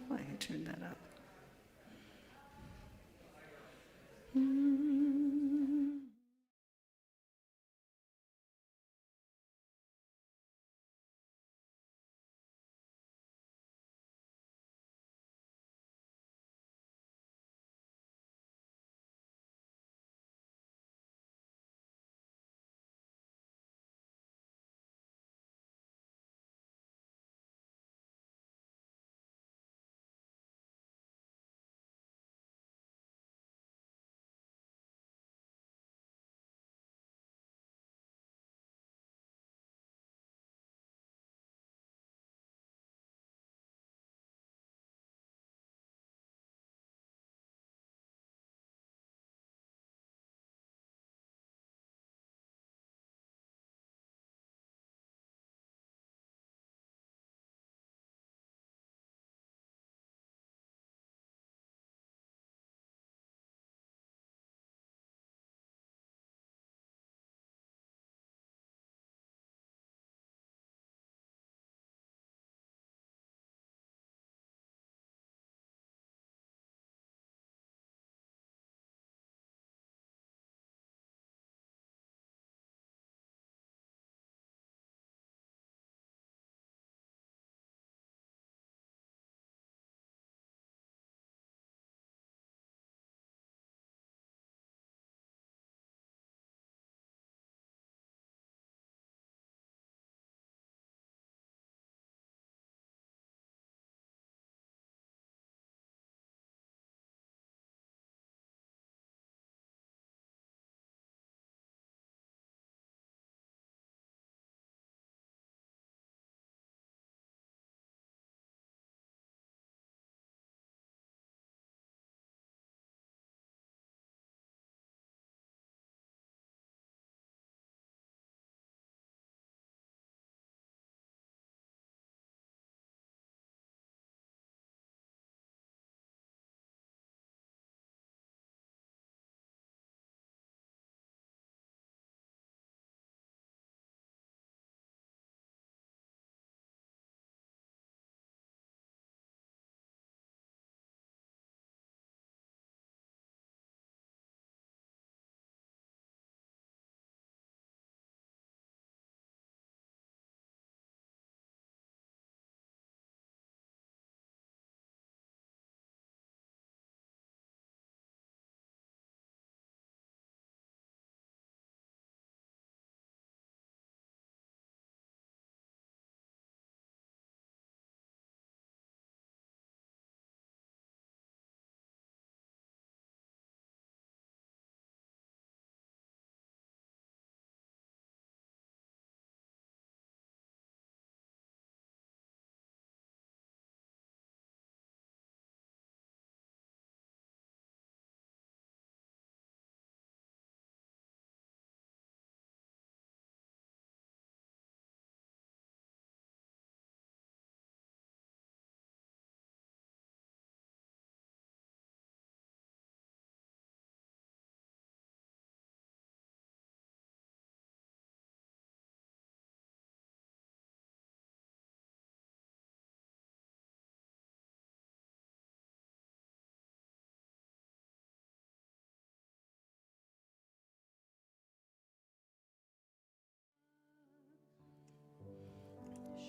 Why you turn that up?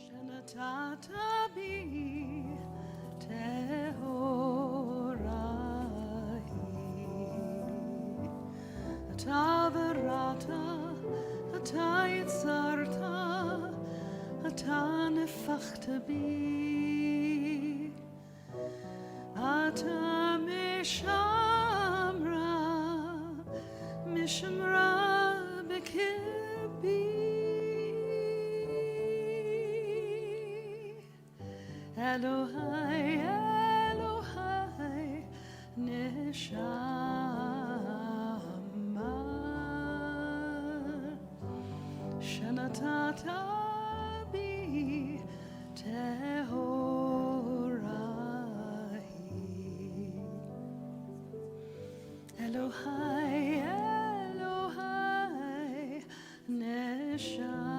שנתת בי טהורה היא. אתה בראת, אתה יצרת, אתה נפחת בי. אתה משמרה בקרבי. אלוהי, אלוהי, נשמה שנתת בי טהורה היא. אלוהי, אלוהי, נשמה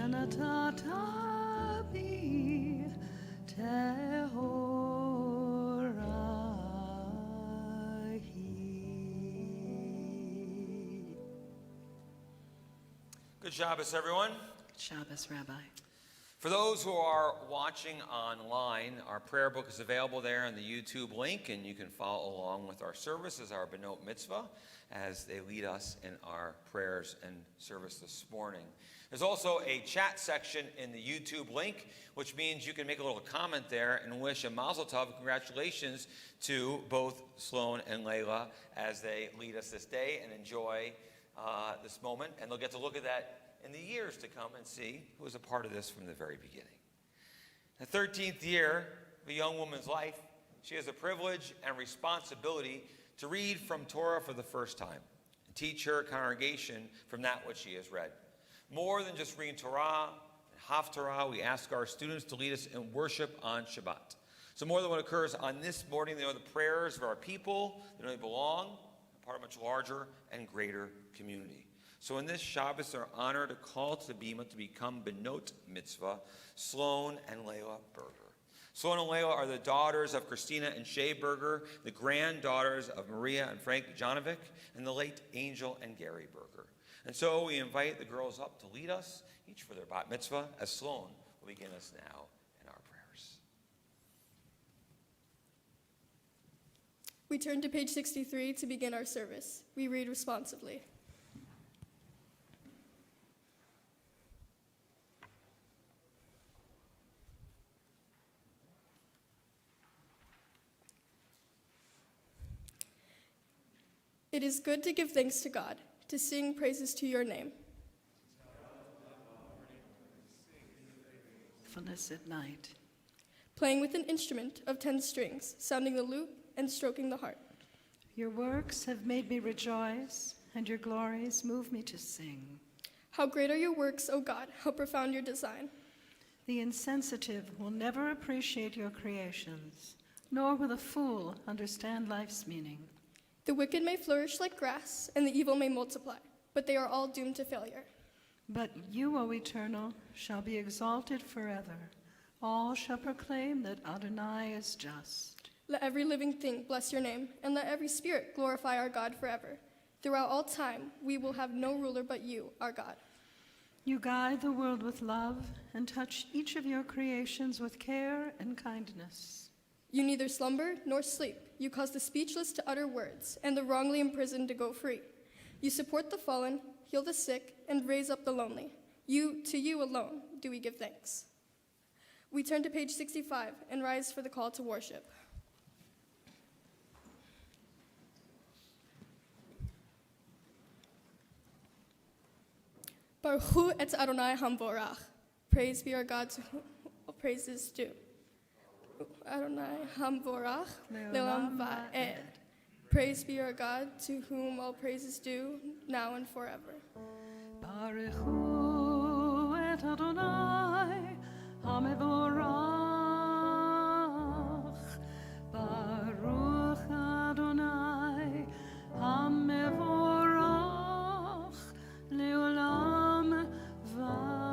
שנתת בי טהורה היא. Good Shabbos, everyone. Shabbos, Rabbi. For those who are watching online, our prayer book is available there in the YouTube link, and you can follow along with our service as our Benot Mitzvah as they lead us in our prayers and service this morning. There's also a chat section in the YouTube link, which means you can make a little comment there and wish a mazel tov, congratulations to both Sloane and Layla as they lead us this day and enjoy this moment. And they'll get to look at that in the years to come and see who was a part of this from the very beginning. The 13th year of a young woman's life, she has the privilege and responsibility to read from Torah for the first time and teach her congregation from that which she has read. More than just reading Torah and Haftarah, we ask our students to lead us in worship on Shabbat. So more than what occurs on this morning, they know the prayers of our people, they know they belong, part of a much larger and greater community. So in this Shabbos, our honor to call to the Bima to become Benot Mitzvah, Sloane and Layla Berger. Sloane and Layla are the daughters of Christina and Shay Berger, the granddaughters of Maria and Frank Janovic, and the late Angel and Gary Berger. And so we invite the girls up to lead us, each for their bat mitzvah, as Sloane will begin us now in our prayers. We turn to page 63 to begin our service. We read responsively. It is good to give thanks to God, to sing praises to your name. Fullness at night. Playing with an instrument of 10 strings, sounding the lute and stroking the harp. Your works have made me rejoice, and your glories move me to sing. How great are your works, O God, how profound your design. The insensitive will never appreciate your creations, nor will the fool understand life's meaning. The wicked may flourish like grass, and the evil may multiply, but they are all doomed to failure. But you, O Eternal, shall be exalted forever. All shall proclaim that Adonai is just. Let every living thing bless your name, and let every spirit glorify our God forever. Throughout all time, we will have no ruler but you, our God. You guide the world with love and touch each of your creations with care and kindness. You neither slumber nor sleep. You cause the speechless to utter words, and the wrongly imprisoned to go free. You support the fallen, heal the sick, and raise up the lonely. To you alone do we give thanks. We turn to page 65 and rise for the call to worship. Baruch hu et Adonai hamvorach. Praise be our God to whom all praise is due. Adonai hamvorach le'olam va'ed. Praise be our God to whom all praise is due, now and forever. Baruch hu et Adonai hamevorach. Baruch Adonai hamevorach le'olam va'ed.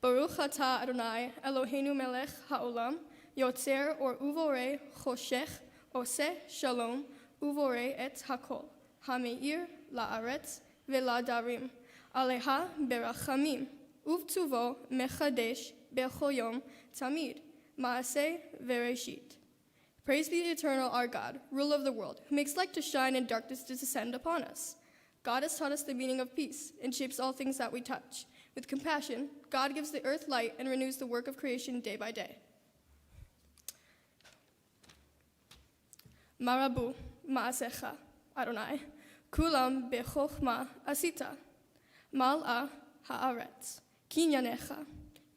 Baruch atah Adonai Eloheinu melech ha'olam, yotzer or uvorei choshech, oseh shalom, uvorei et hakol, hameir la'aretz ve'la'darim, aleha berachamim, uvtuvo mechadesh bechol yom tamid, ma'aseh vereshit. Praise be the eternal our God, ruler of the world, who makes light to shine and darkness to descend upon us. God has taught us the meaning of peace and shapes all things that we touch. With compassion, God gives the earth light and renews the work of creation day by day. Marabu ma'asecha, Adonai, kulam bechochma asita, mal'a ha'aretz, kinyanecha,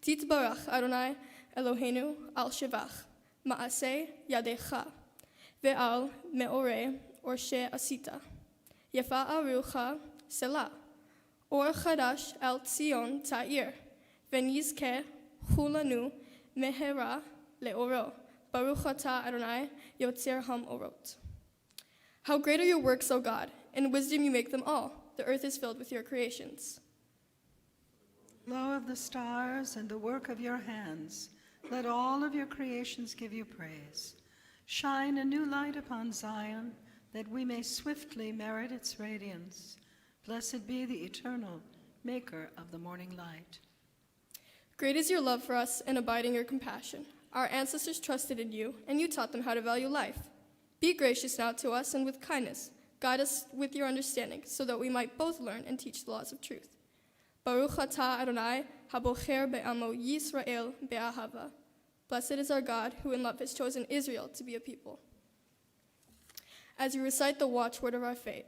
titbarach Adonai Eloheinu al shevach, ma'aseh yadecha, ve'al me'oreh orshe asita, yafa arucha selah, Or chadash el Tzion ta'ir, v'nizkeh hulanu mehera le'oro, baruch atah Adonai yotzer ha'orot. How great are your works, O God! In wisdom you make them all. the earth is filled with your creations. Flow of the stars and the work of your hands, let all of your creations give you praise. Shine a new light upon Zion, that we may swiftly merit its radiance. Blessed be the eternal maker of the morning light. Great is your love for us and abiding your compassion. Our ancestors trusted in you, and you taught them how to value life. Be gracious now to us and with kindness. Guide us with your understanding, so that we might both learn and teach the laws of truth. Baruch atah Adonai, habocher be'amo Yisrael be'ahava. Blessed is our God, who in love has chosen Israel to be a people. As we recite the watchword of our faith,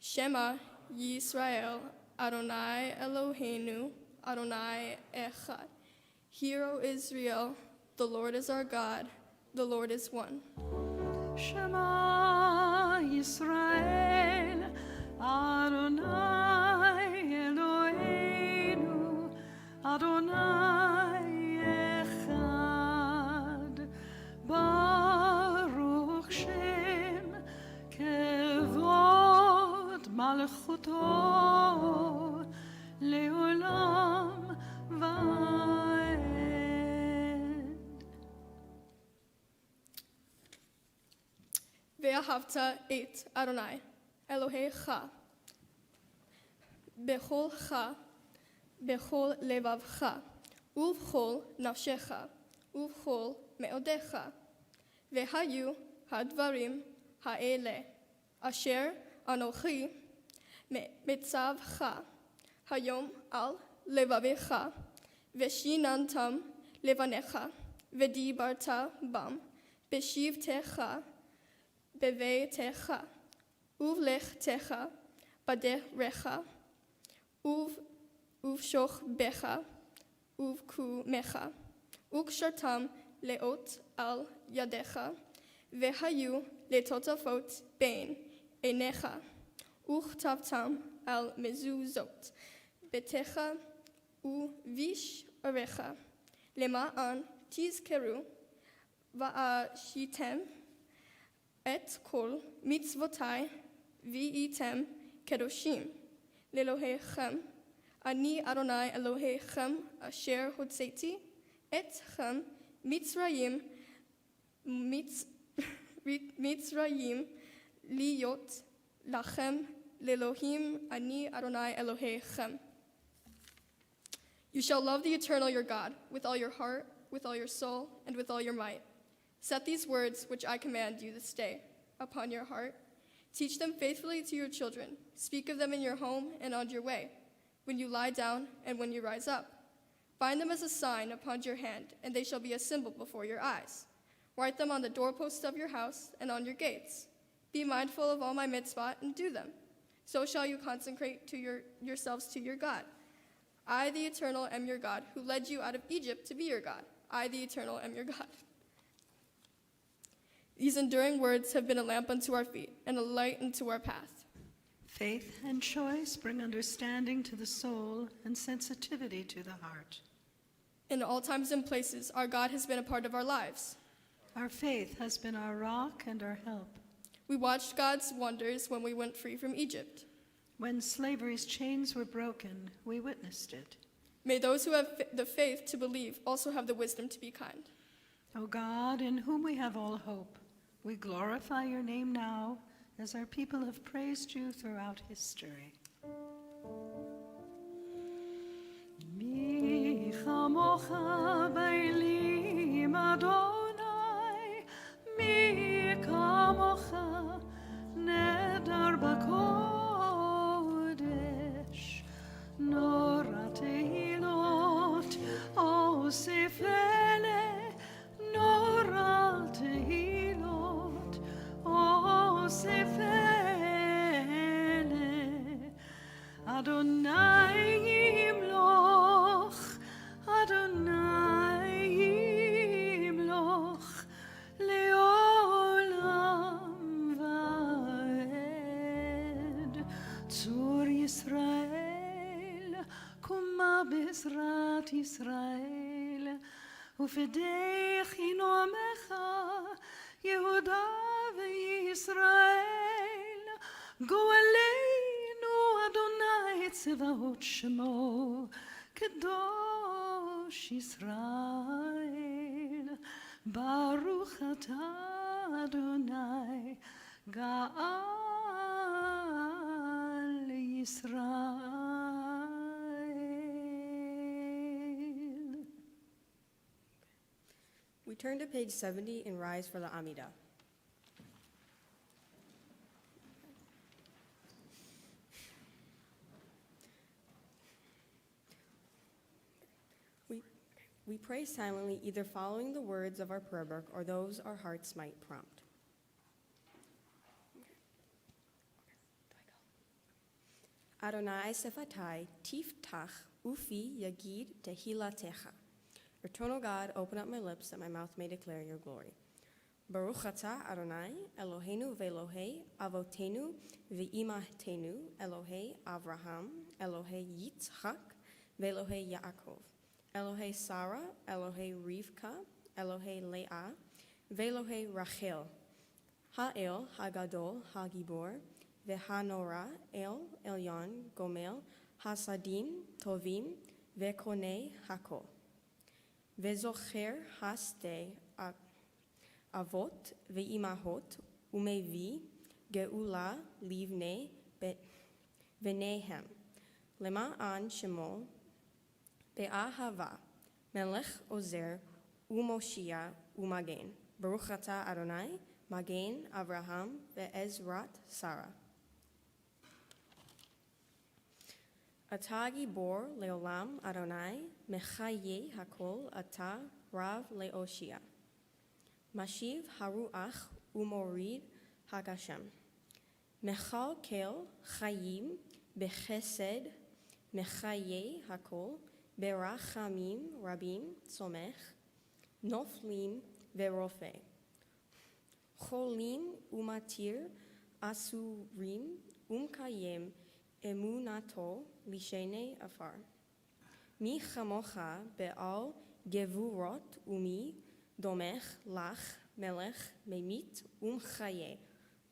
Shema Yisrael, Adonai Eloheinu, Adonai Echad. Hear, O Israel, the Lord is our God, the Lord is one. Shema Yisrael, Adonai Eloheinu, Adonai Echad. Baruch Shem Kevod Malchuto Leolam Vaed. Ve'ahavta et Adonai, Elohecha, becholcha, bechol levavcha, uvchol nafshecha, uvchol meodecha. Ve'hayu hadvarim ha'ele, asher anochi mitzavcha, hayom al levavecha, ve'shinantam levanecha, ve'dibarta bam, beshivtecha, bevetecha, uvlechtecha, baderecha, uvshoch becha, uvkumecha, ukshartam leot al yadecha, vehayu letotafot bein enecha, uchtavtam al mezuzot, betecha uvish arecha, lema'an tizkeru, va'ashitem, et kol mitzvotai v'item kedoshim lelohechem ani Adonai Elohechem asher hotzeti etchem Mitzrayim Mitzrayim liyot lachem lelohim ani Adonai Elohechem. You shall love the eternal your God with all your heart, with all your soul, and with all your might. Set these words, which I command you this day, upon your heart. Teach them faithfully to your children. Speak of them in your home and on your way, when you lie down and when you rise up. Bind them as a sign upon your hand, and they shall be a symbol before your eyes. Write them on the doorposts of your house and on your gates. Be mindful of all my mitzvah and do them. So shall you consecrate yourselves to your God. I, the Eternal, am your God, who led you out of Egypt to be your God. I, the Eternal, am your God. These enduring words have been a lamp unto our feet and a light unto our path. Faith and choice bring understanding to the soul and sensitivity to the heart. In all times and places, our God has been a part of our lives. Our faith has been our rock and our help. We watched God's wonders when we went free from Egypt. When slavery's chains were broken, we witnessed it. May those who have the faith to believe also have the wisdom to be kind. O God, in whom we have all hope, we glorify your name now as our people have praised you throughout history. Mi chamocha b'elim Adonai, mi kamocha nedar b'kodesh, nora tehilot osefele, nora tehilot osefele, Adonai yimloch, Adonai yimloch, leolam vaed. Tzur Yisrael, kuma bezrat Yisrael, ufedech inomecha, Yehuda v'Yisrael, go'aleinu צבאות שמו, קדוש ישראל. ברוך אתה אדוני, גאל ישראל. We turn to page 70 and rise for the Amidah. We pray silently, either following the words of our prayer book or those our hearts might prompt. Adonai Sefatai, Tiftach, Ufi Yagid Tehilatecha. Eternal God, open up my lips that my mouth may declare your glory. Baruch atah Adonai, Eloheinu ve'Elohei avotenu ve'imahtenu, Elohei Avraham, Elohei Yitzchak, ve'Elohei Yaakov, Elohei Sarah, Elohei Rivka, Elohei Leah, ve'Elohei Rachel, Ha'el Hagadol Hagibor, ve'Hanora El Elyon Gomel, Hasadim Tovim, ve'Konei Hakol. Vezocher haste avot ve'imahot umevi geula livne venehem lema'an shemo be'ahava melech ozer umoshia umagen Baruch atah Adonai magen Avraham ve'ezrat Sarah. Atah gibor leolam Adonai, mechaye hakol atah rav leoshia. Mashiv haruach umorid hagashem. Mechal kel chayim bechesed mechaye hakol berachamim rabim somech noflim verofe. Cholim umatir asurim umkayem emunato lishene afar. Mi chamocha be'al gevurot umi domech lach melech memit chaye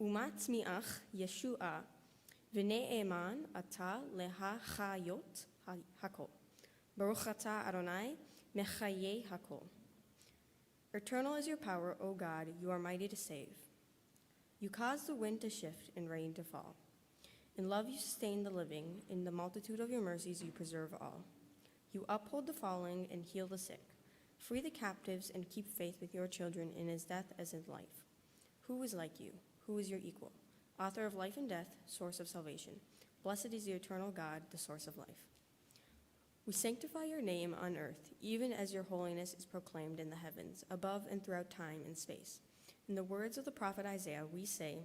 umatzmiach Yeshua v'ne'eman ata leha chayot hakol. Baruch atah Adonai mechaye hakol. Eternal is your power, O God, you are mighty to save. You cause the wind to shift and rain to fall. In love you sustain the living, in the multitude of your mercies you preserve all. You uphold the falling and heal the sick. Free the captives and keep faith with your children in his death as in life. Who is like you? Who is your equal? Author of life and death, source of salvation. Blessed is the eternal God, the source of life. We sanctify your name on earth, even as your holiness is proclaimed in the heavens, above and throughout time and space. In the words of the prophet Isaiah, we say,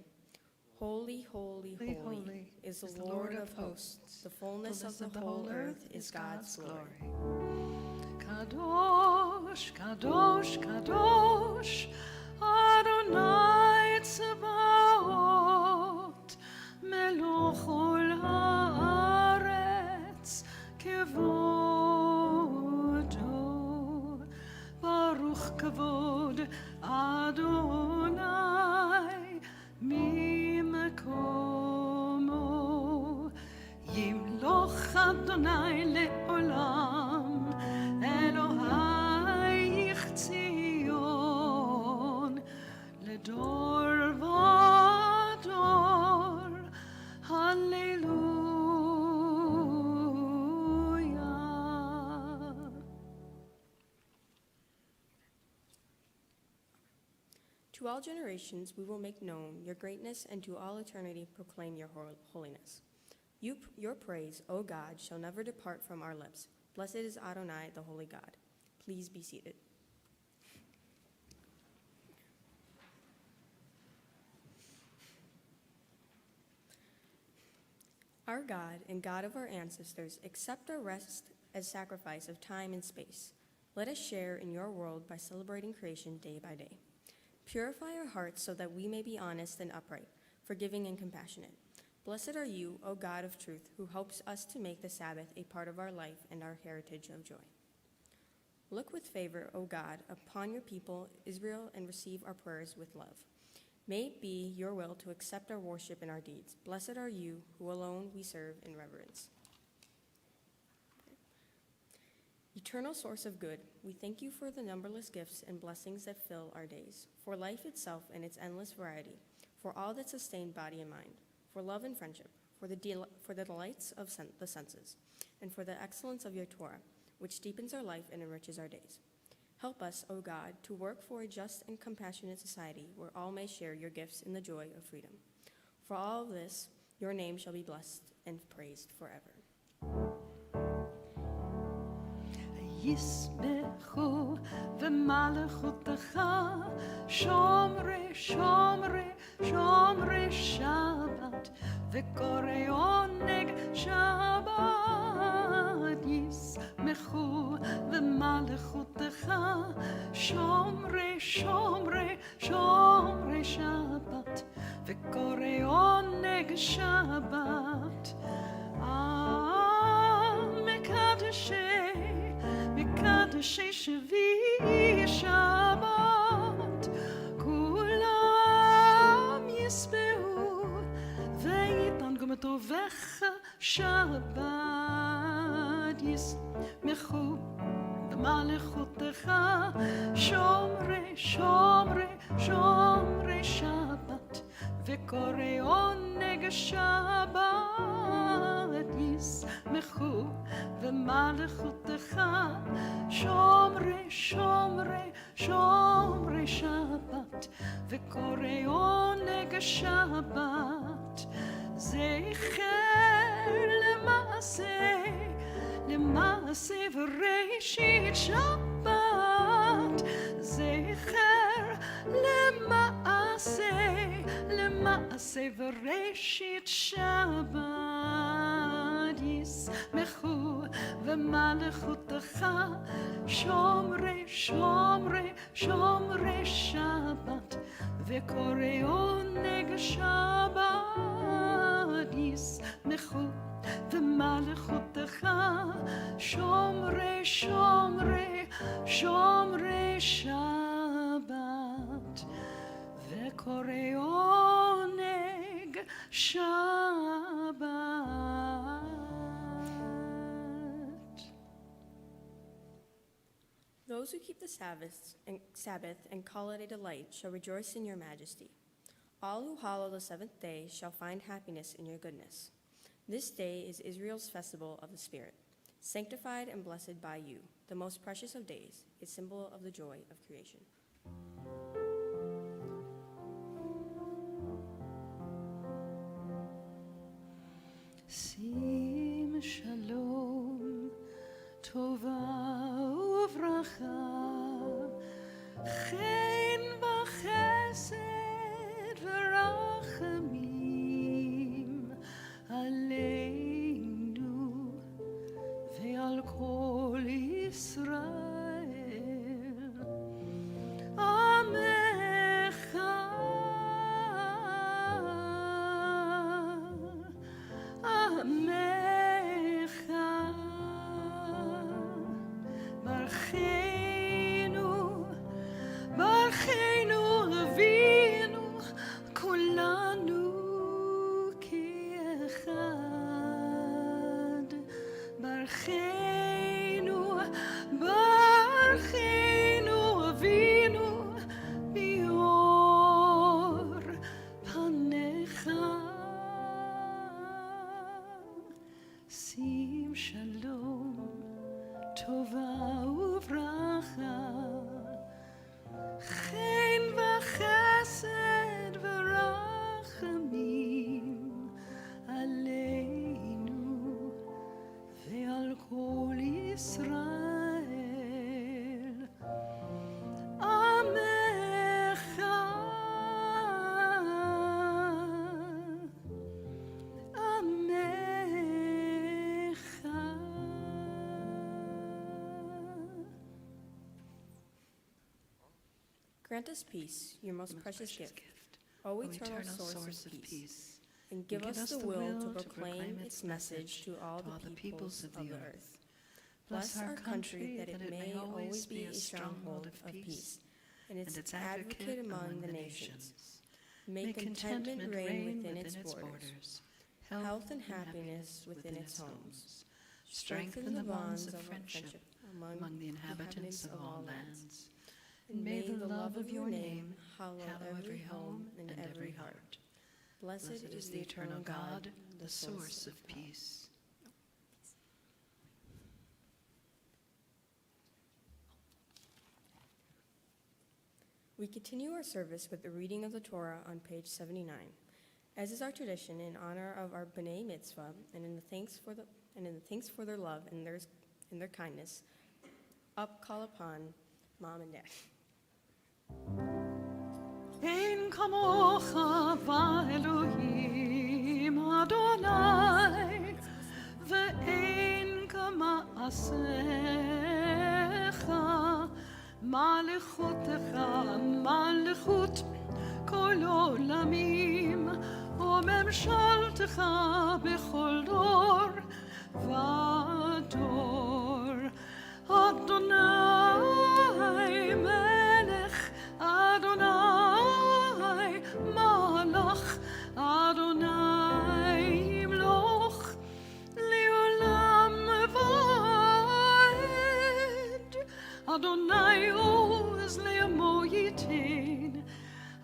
Holy, holy, holy, Holy is the Lord of hosts. The fullness of the whole earth is God's glory. Kadosh, Kadosh, Kadosh, Adonai Tzebaot, Melech ol haaretz, Kevodo, Baruch Kavod Adonai, Mimekomo, Yimloch Adonai le'olam, Elohai Zion, Ledor vador, Hallelujah. To all generations we will make known your greatness, and to all eternity proclaim your holiness. Your praise, O God, shall never depart from our lips. Blessed is Adonai, the holy God. Please be seated. Our God and God of our ancestors, accept our rest as sacrifice of time and space. Let us share in your world by celebrating creation day by day. Purify our hearts so that we may be honest and upright, forgiving and compassionate. Blessed are you, O God of truth, who helps us to make the Sabbath a part of our life and our heritage of joy. Look with favor, O God, upon your people, Israel, and receive our prayers with love. May it be your will to accept our worship and our deeds. Blessed are you, who alone we serve in reverence. Eternal source of good, we thank you for the numberless gifts and blessings that fill our days, for life itself and its endless variety, for all that sustain body and mind, for love and friendship, for the delights of the senses, and for the excellence of your Torah, which deepens our life and enriches our days. Help us, O God, to work for a just and compassionate society where all may share your gifts in the joy of freedom. For all of this, your name shall be blessed and praised forever. ישמחו ומלכותך שומרי שומרי שומרי שבת וקורא עונג שבת ישמחו ומלכותך שומרי שומרי שומרי שבת וקורא עונג שבת מקדשי שביעי שבת כולם ישמעו ויתן גם טובך שבת ישמחו במלכותך שומרי שומרי שומרי שבת וקורא עונג שבת ישמחו ומלכותך שומרי שומרי שומרי שבת וקורא עונג שבת זכר למעשה וראשית שבת זכר למעשה וראשית שבת ישמחו ומלכותך שומרי שומרי שומרי שבת וקורא עונג שבת ישמחו ומלכותך שומרי שומרי שומרי שבת וקורא עונג שבת. Those who keep the Sabbath and call it a delight shall rejoice in your majesty. All who hallow the seventh day shall find happiness in your goodness. This day is Israel's festival of the Spirit, sanctified and blessed by you, the most precious of days, a symbol of the joy of creation. שים שלום, טובה וברכה, חן וחסד ורחמים עלינו ועל כל ישראל. עמך עמך ברכנו ברכנו אבינו כולנו כאחד ברכנו ברכנו אבינו באור פניך שים שלום טובה וברכה חן וחסד ורחמים עלינו ועל כל ישראל. עמך עמך. Grant us peace, your most precious gift, O eternal source of peace, and give us the will to proclaim its message to all the peoples of the earth. Bless our country that it may always be a stronghold of peace, and its advocate among the nations. May contentment reign within its borders, health and happiness within its homes. Strengthen the bonds of friendship among the inhabitants of all lands. And may the love of your name hallow every home and every heart. Blessed is the eternal God, the source of peace. We continue our service with the reading of the Torah on page 79. As is our tradition, in honor of our B'nai Mitzvah and in the thanks for their love and their kindness, up call upon Mom and Dad. Ein kamocha v'Elohim Adonai ve'ein kama'asecha malichutecha malichut kol olamim u'memshaltecha b'chol dor v'dor Adonai melech Adonai malach Adonai imloch leolam va'ed Adonai oz le'amo yitin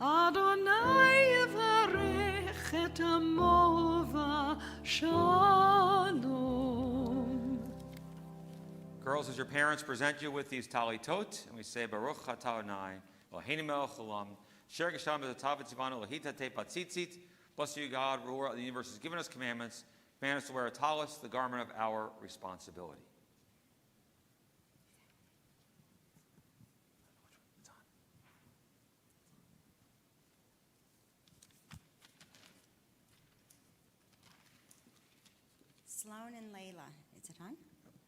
Adonai yevarech et amo v'shalom. Girls, as your parents present you with these talitot, and we say, Baruch atah Adonai, Eloheinu melech haolam, Asher geshem b'zatav v'tzivanu l'hitate batzitzit. Bless you, God, ruler of the universe, has given us commandments, command us to wear a talis, the garment of our responsibility. Sloane and Layla. Is it on?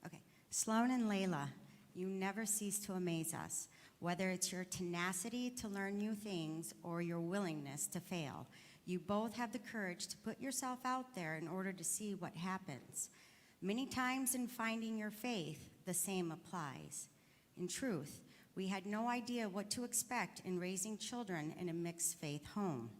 Okay. Sloane and Layla, you never cease to amaze us, whether it's your tenacity to learn new things or your willingness to fail. You both have the courage to put yourself out there in order to see what happens. Many times in finding your faith, the same applies. In truth, we had no idea what to expect in raising children in a mixed faith home.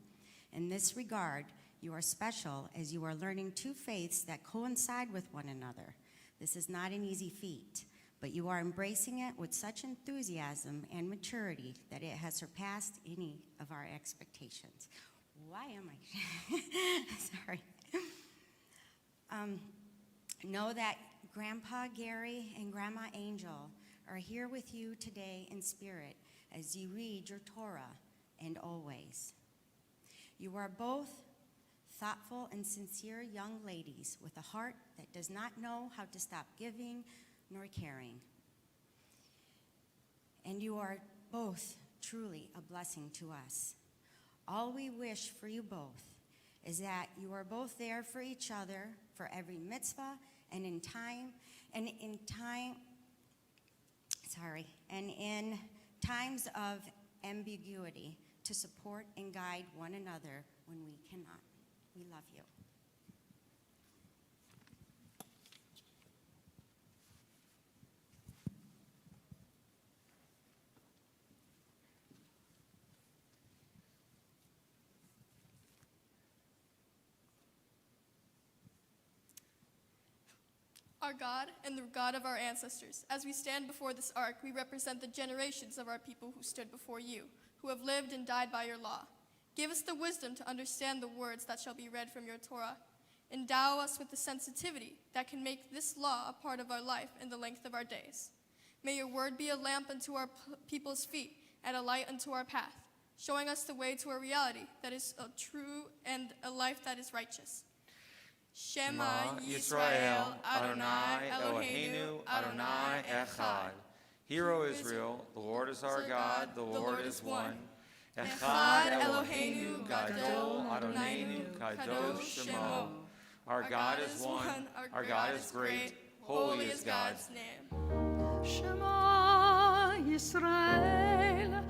In this regard, you are special as you are learning two faiths that coincide with one another. This is not an easy feat, but you are embracing it with such enthusiasm and maturity that it has surpassed any of our expectations. Why am I? Sorry. Know that Grandpa Gary and Grandma Angel are here with you today in spirit as you read your Torah and always. You are both thoughtful and sincere young ladies with a heart that does not know how to stop giving nor caring. And you are both truly a blessing to us. All we wish for you both is that you are both there for each other for every mitzvah and in times of ambiguity to support and guide one another when we cannot. We love you. Our God and the God of our ancestors, as we stand before this ark, we represent the generations of our people who stood before you, who have lived and died by your law. Give us the wisdom to understand the words that shall be read from your Torah. Endow us with the sensitivity that can make this law a part of our life in the length of our days. May your word be a lamp unto our people's feet and a light unto our path, showing us the way to a reality that is true and a life that is righteous. Shema Yisrael, Adonai Eloheinu, Adonai Echad. Hear, O Israel, the Lord is our God, the Lord is one. Echad Eloheinu Gadol Adonai Kadosh Shemo. Our God is one, our God is great, holy is God's name. Shema Yisrael,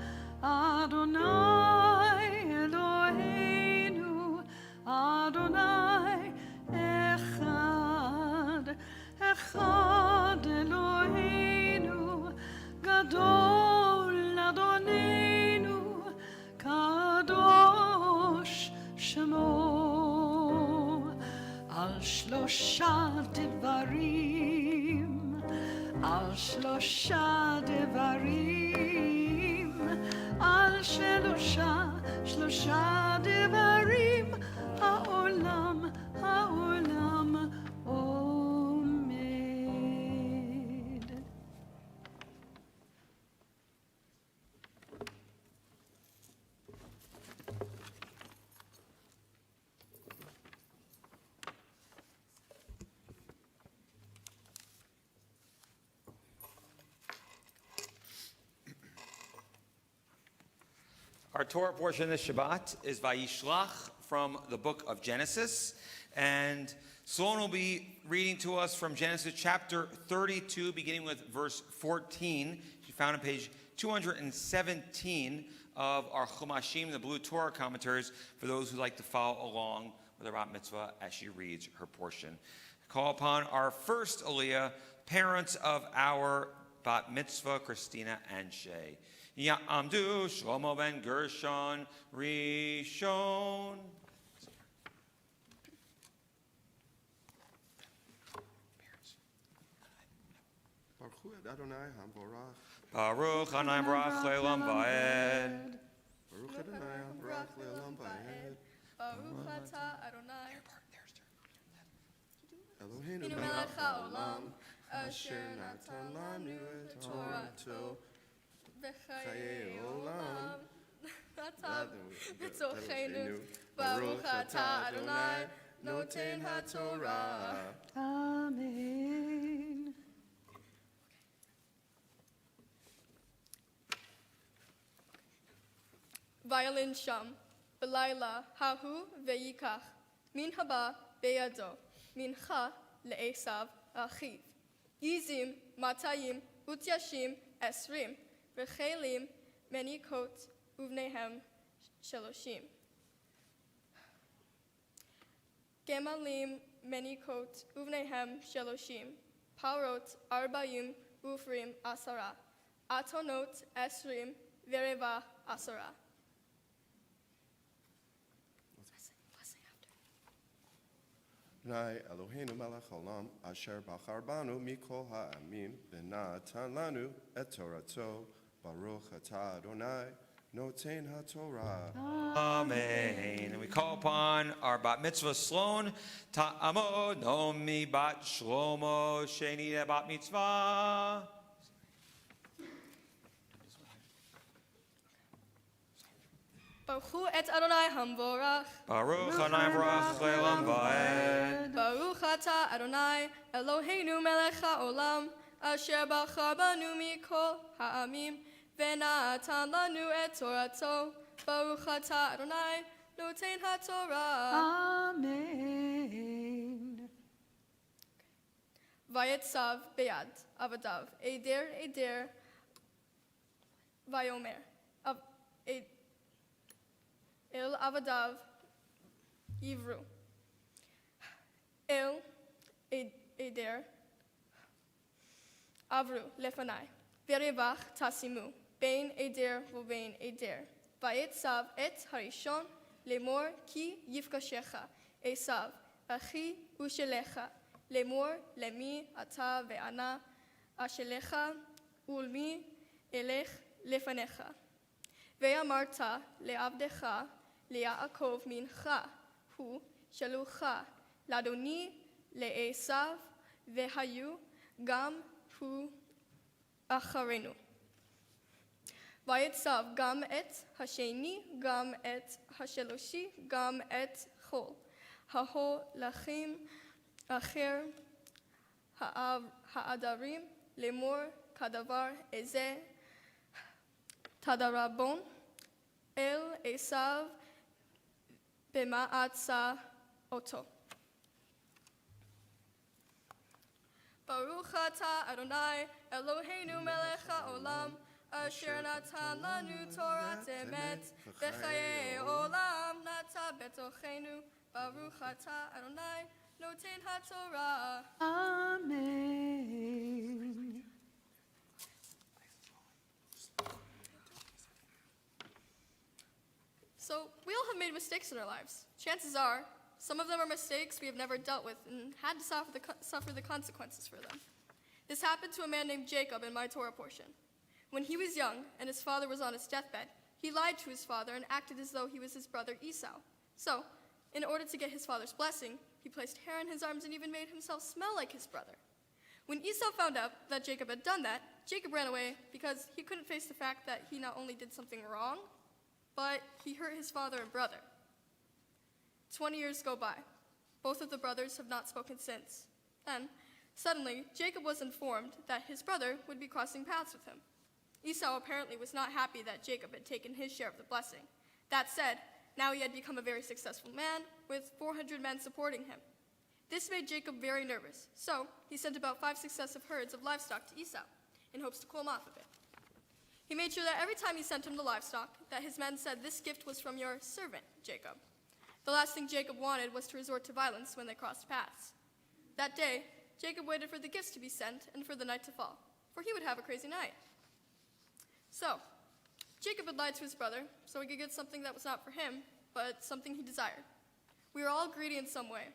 Adonai Eloheinu, Adonai Echad, Echad Eloheinu, Gadol Adonenu, Kadosh Shemo. Al shlosha devarim, al על שלושה דברים, על שלושה דברים, העולם עומד. Our Torah portion this Shabbat is Vayishlach from the book of Genesis. And Sloane will be reading to us from Genesis chapter 32, beginning with verse 14. She found on page 217 of our Chumashim, the Blue Torah commentaries, for those who like to follow along with our Bat Mitzvah as she reads her portion. Call upon our first Aliyah, parents of our Bat Mitzvah, Christina and Shay. Ya'amdu Shlomo ben Gershon Rishon. Baruch Adonai Hamborach. Baruch Hanai Barach Le'olam Va'ed. Baruch Adonai Hamborach Le'olam Va'ed. Baruch atah Adonai Eloheinu Inu melech melech haolam, haolam, asher natan lanu et Torato v'chayei olam. Atah b'tzochenu. Baruch atah Adonai noten haTorah. Amen. Violin sham, Layla hahu ve'yikach, min haba be'yado, mincha le'esav achiv. Yizim, matayim, utyashim, esrim, v'chelim, menikot, uvnehem, sheloshim. Gemalim, menikot, uvnehem, sheloshim. Parot, arbaim, ufrim, asara. Atonot, esrim, vereva, asara. Adonai Eloheinu melech haolam, asher bachar banu mikol ha'amim, v'natan lanu et Torato. Baruch atah Adonai noten haTorah. Amen. And we call upon our Bat Mitzvah Sloane, Ta'amo Nomi Bat Shlomo Sheni Bat Mitzvah. Baruch et Adonai Hamvorach. Baruch Hanai Barach Le'olam Va'ed. Baruch atah Adonai Eloheinu melech haolam, asher bachar banu mikol ha'amim, v'natan lanu et Torato. Baruch atah Adonai noten haTorah. Amen. Vayetzav beyad avadav, eder, vayomer. El avadav yivru. El eder avru lefanai. Verevach tasimu. Bein eder v'bein eder. Vayetzav et harishon lemor ki yifkashecha. Esav achi ushelecha. Lemor lemi ata ve'ana ashelecha ulmi elech lefanecha. Ve'amarta le'avdecha le'Yaakov mincha hu shalucha ladoni le'esav ve'hayu gam hu acharenu. Vayetzav gam et hasheni gam et hasheloshi gam et chol. Haho lachim acher ha'adarim lemor kadavar eze tadarabon el esav b'ma'atsa oto. Baruch atah Adonai Eloheinu melech haolam, asher natan lanu Torat emet, v'chayei olam nata betochenu. Baruch atah Adonai noten haTorah. Amen. So, we all have made mistakes in our lives. Chances are, some of them are mistakes we have never dealt with and had to suffer the consequences for them. This happened to a man named Jacob in my Torah portion. When he was young and his father was on his deathbed, he lied to his father and acted as though he was his brother Esau. So, in order to get his father's blessing, he placed hair on his arms and even made himself smell like his brother. When Esau found out that Jacob had done that, Jacob ran away because he couldn't face the fact that he not only did something wrong, but he hurt his father and brother. 20 years go by. Both of the brothers have not spoken since. Then, suddenly, Jacob was informed that his brother would be crossing paths with him. Esau apparently was not happy that Jacob had taken his share of the blessing. That said, now he had become a very successful man with 400 men supporting him. This made Jacob very nervous, so he sent about 5 successive herds of livestock to Esau in hopes to cool him off a bit. He made sure that every time he sent him the livestock, that his men said, "This gift was from your servant, Jacob." The last thing Jacob wanted was to resort to violence when they crossed paths. That day, Jacob waited for the gifts to be sent and for the night to fall, for he would have a crazy night. So, Jacob had lied to his brother so he could get something that was not for him, but something he desired. We are all greedy in some way.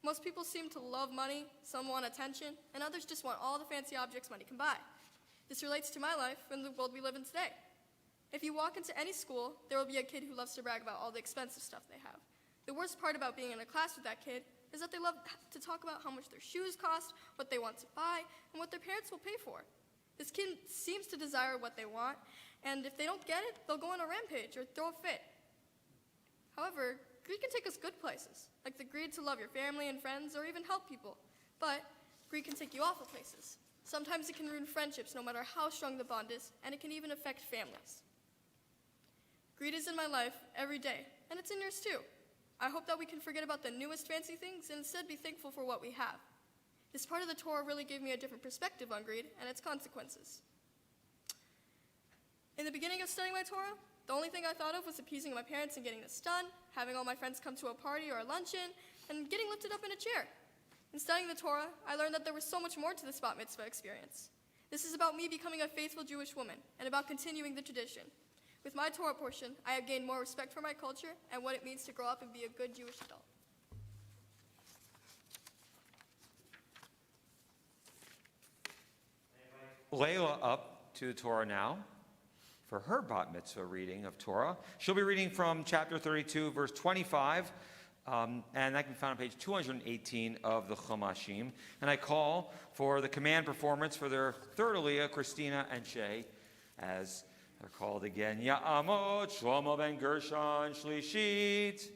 Most people seem to love money, some want attention, and others just want all the fancy objects money can buy. This relates to my life and the world we live in today. If you walk into any school, there will be a kid who loves to brag about all the expensive stuff they have. The worst part about being in a class with that kid is that they love to talk about how much their shoes cost, what they want to buy, and what their parents will pay for. This kid seems to desire what they want, and if they don't get it, they'll go on a rampage or throw a fit. However, greed can take us good places, like the greed to love your family and friends or even help people. But greed can take you awful places. Sometimes it can ruin friendships no matter how strong the bond is, and it can even affect families. Greed is in my life every day, and it's in yours too. I hope that we can forget about the newest fancy things and instead be thankful for what we have. This part of the Torah really gave me a different perspective on greed and its consequences. In the beginning of studying my Torah, the only thing I thought of was appeasing my parents and getting this done, having all my friends come to a party or a luncheon, and getting lifted up in a chair. In studying the Torah, I learned that there was so much more to this bat mitzvah experience. This is about me becoming a faithful Jewish woman and about continuing the tradition. With my Torah portion, I have gained more respect for my culture and what it means to grow up and be a good Jewish adult. Layla up to the Torah now for her bat mitzvah reading of Torah. She'll be reading from chapter 32, verse 25, and that can be found on page 218 of the Chumashim. And I call for the command performance for their third Aliyah, Christina and Shay, as they're called again. Ya'amot Shlomo ben Gershon Shlishit.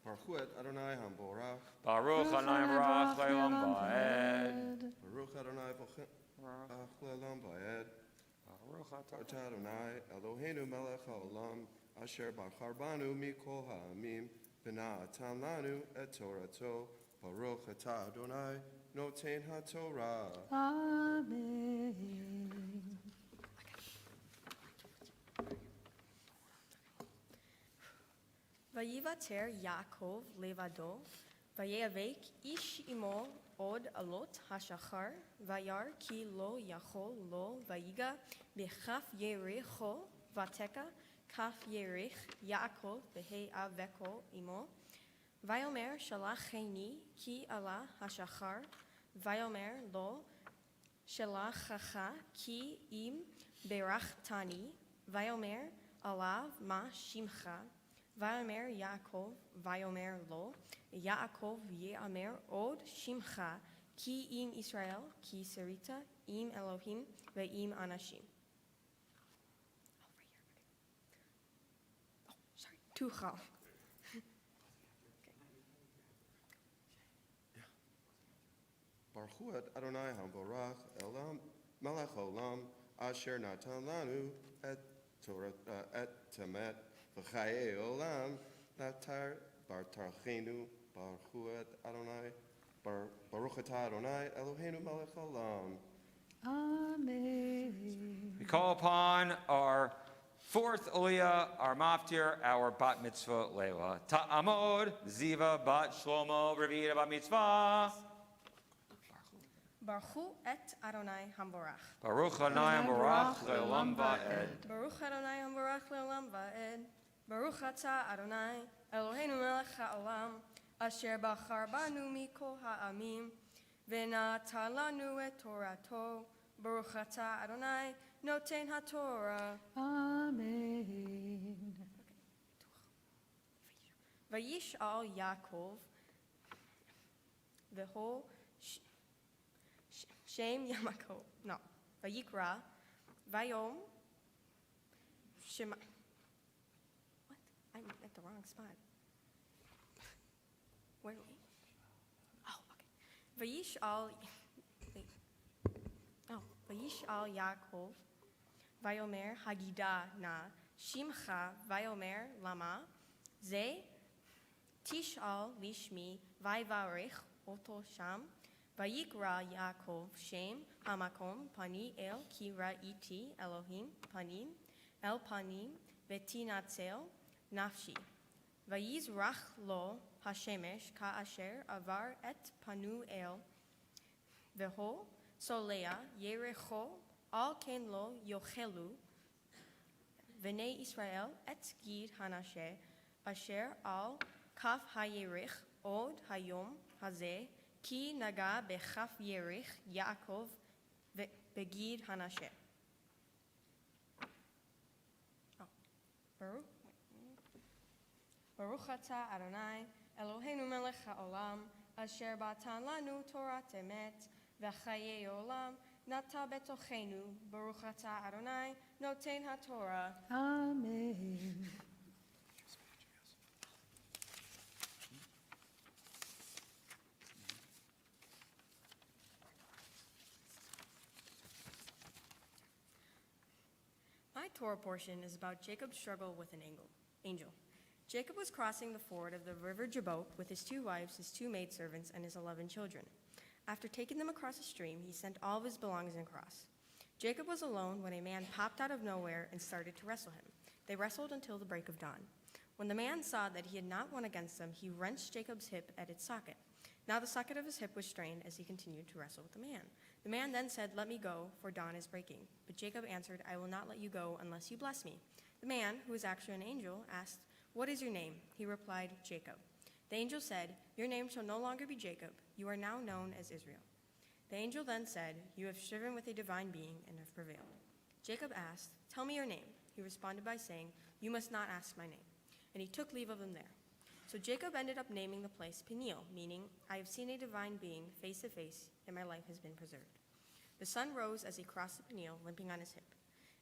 Baruch Adonai Hamborach. Baruch Adonai Barach Le'olam Va'ed. Baruch Adonai Barach Le'olam Va'ed. Baruch Adonai Eloheinu melech haolam asher bachar banu mikol ha'amim v'na'atan lanu et torato. Baruch atah Adonai noten ha'torah. Amen. ויוותר יעקב לבדו, ויאבק איש עמו עוד עלות השחר, וירא כי לא יכול לו, ויגע בכף ירכו, ותקע כף ירך יעקב בהיאבקו עמו, ויאמר שלחני כי עלה השחר, ויאמר לו שלחך כי אם ברכתני, ויאמר עליו מה שמך, ויאמר יעקב, ויאמר לו, יעקב יאמר עוד שמך, כי אם ישראל, כי שרית עם אלוהים ועם אנשים. תוכל. Baruch Adonai Hamborach Elam melech haolam asher natan lanu et Torah et temet v'chayei olam natar bartarchenu Baruch Adonai Baruch atah Adonai Eloheinu melech haolam. Amen. We call upon our fourth Aliyah, our maftir, our bat mitzvah Layla. Ta'amod Ziva bat Shlomo Revita bat mitzvah. ברכו את אדוני המבורך. Baruch Adonai Barach Le'olam Va'ed. ברוך אדוני המבורך לעולם ועד. ברוך אתה אדוני אלוהינו מלך העולם, אשר בחר בנו מכל העמים, ונתן לנו את תורתו, ברוך אתה אדוני, נותן התורה. Amen. וישאל יעקב, והוא שם יעקב, no, ויקרא, ויום, Shema. What? I'm at the wrong spot. Where? Oh, okay. Vayishal. Wait. Oh, Vayishal Yaakov. Vayomer Hagida na Shimcha. Vayomer Lama. Ze Tishal Lishmi. Vayvarech Oto Sham. Vayikra Yaakov Shem Hamakom Pani El Kira Iti Elohim Panim. El panim vetinatzel nafshi. Vayizrach lo hashemesh ka'asher avar et panu el. Veho solea yerecho al ken lo yochelu. V'nei Israel et gid hanashe asher al kaf hayerich od hayom hazeh ki naga bechaf yerich Yaakov begid hanashe. Baruch atah Adonai, Eloheinu melech haolam, asher batan lanu Torat emet, v'chayei olam, nata betochenu, Baruch atah Adonai, noten haTorah. Amen. My Torah portion is about Jacob's struggle with an angel. Jacob was crossing the ford of the river Jabbok with his 2 wives, his 2 maidservants, and his 11 children. After taking them across a stream, he sent all of his belongings across. Jacob was alone when a man popped out of nowhere and started to wrestle him. They wrestled until the break of dawn. When the man saw that he had not won against them, he wrenched Jacob's hip at its socket. Now the socket of his hip was strained as he continued to wrestle with the man. The man then said, "Let me go, for dawn is breaking." But Jacob answered, "I will not let you go unless you bless me." The man, who was actually an angel, asked, "What is your name?" He replied, "Jacob." The angel said, "Your name shall no longer be Jacob. You are now known as Israel." The angel then said, "You have striven with a divine being and have prevailed." Jacob asked, "Tell me your name." He responded by saying, "You must not ask my name." And he took leave of them there. So Jacob ended up naming the place Peniel, meaning, "I have seen a divine being face to face, and my life has been preserved." The sun rose as he crossed the Peniel, limping on his hip.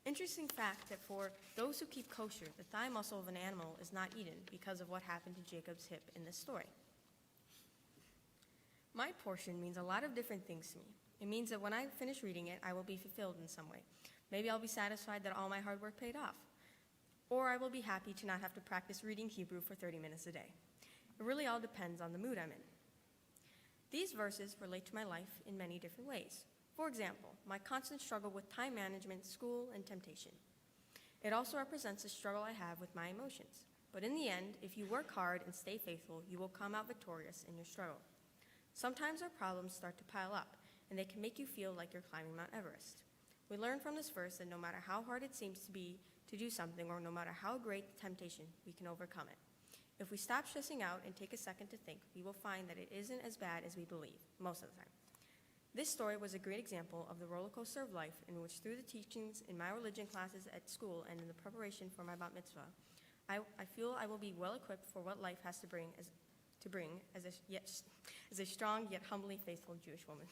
Interesting fact that for those who keep kosher, the thigh muscle of an animal is not eaten because of what happened to Jacob's hip in this story. My portion means a lot of different things to me. It means that when I finish reading it, I will be fulfilled in some way. Maybe I'll be satisfied that all my hard work paid off. Or I will be happy to not have to practice reading Hebrew for 30 minutes a day. It really all depends on the mood I'm in. These verses relate to my life in many different ways. For example, my constant struggle with time management, school, and temptation. It also represents the struggle I have with my emotions. But in the end, if you work hard and stay faithful, you will come out victorious in your struggle. Sometimes our problems start to pile up, and they can make you feel like you're climbing Mount Everest. We learn from this verse that no matter how hard it seems to be to do something, or no matter how great the temptation, we can overcome it. If we stop stressing out and take a second to think, we will find that it isn't as bad as we believe, most of the time. This story was a great example of the roller coaster of life in which, through the teachings in my religion classes at school and in the preparation for my bat mitzvah, I feel I will be well equipped for what life has to bring as a strong yet humbly faithful Jewish woman.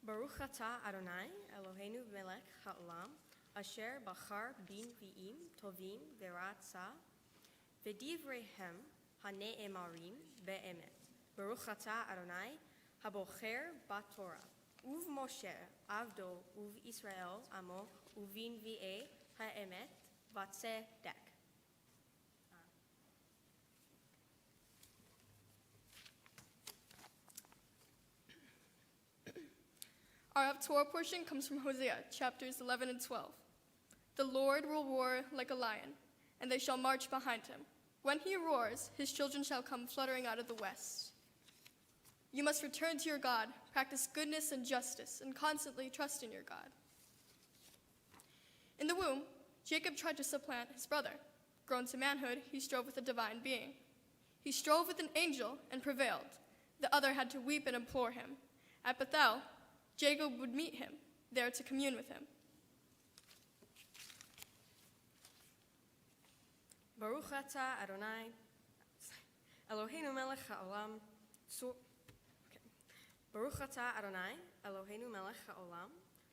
Baruch atah Adonai, Eloheinu melech haolam, asher bachar bin vi'im tovim v'ratza, v'divrehem hane'emarim be'emet. Baruch atah Adonai, habocher batorah, uv Moshe avdo, uv Israel amo, uvin vi'e ha'emet vatzedek. Our Torah portion comes from Hosea, chapters 11 and 12. The Lord will roar like a lion, and they shall march behind him. When he roars, his children shall come fluttering out of the west. You must return to your God, practice goodness and justice, and constantly trust in your God. In the womb, Jacob tried to supplant his brother. Grown to manhood, he strove with a divine being. He strove with an angel and prevailed. The other had to weep and implore him. At Bethel, Jacob would meet him, there to commune with him. Baruch atah Adonai, Eloheinu melech ha'olam, Baruch atah Adonai, Eloheinu melech ha'olam,